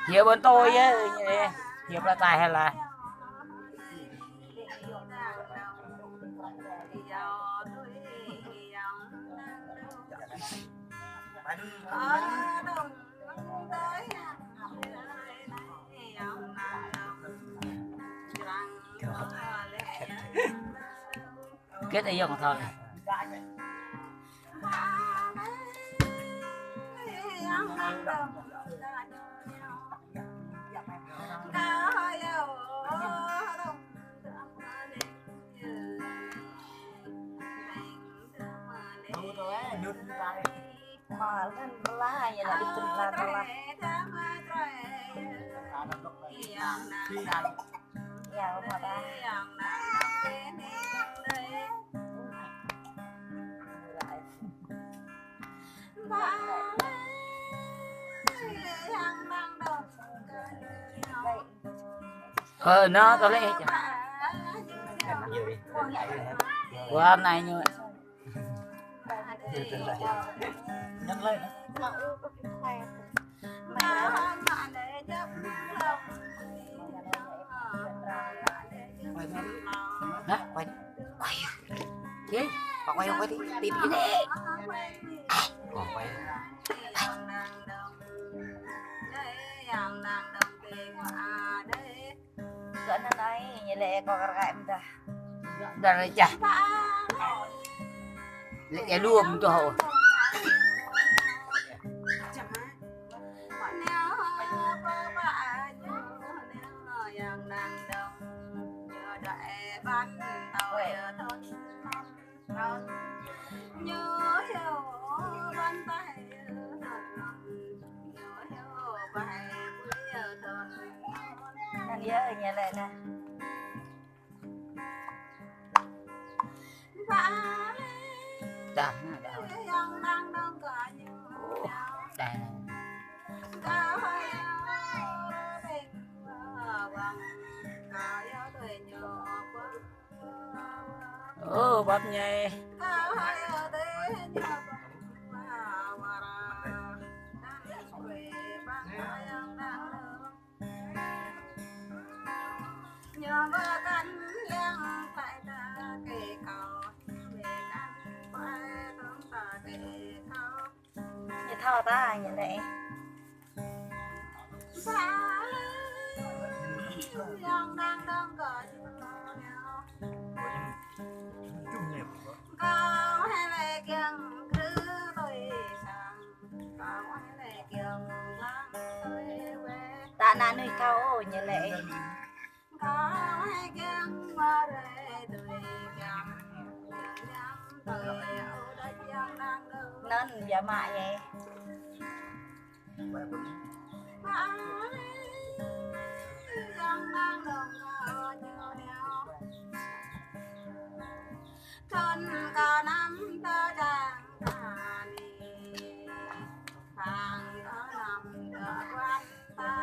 Hiểu bên tôi á, hiểu là tài hay là kết ấy dùng thôi. Mà kan lá vậy là đi từng là dạ mà ta Nó tôi lấy hết rồi. Qua này như vậy. Nhân lên đó. Hả? Quay. Quay. Thế, quay đi. Tìm đi nè. Còn quay. cỡ nó nói như lệ có cái em ta Đây chả. Lệ luôn tôi hồ. đang nhớ như lệ nè Đây. Đây. Bắp nhây. như thao ta như lệ ta nãy nuôi thao như lệ nên giờ mại vậy thân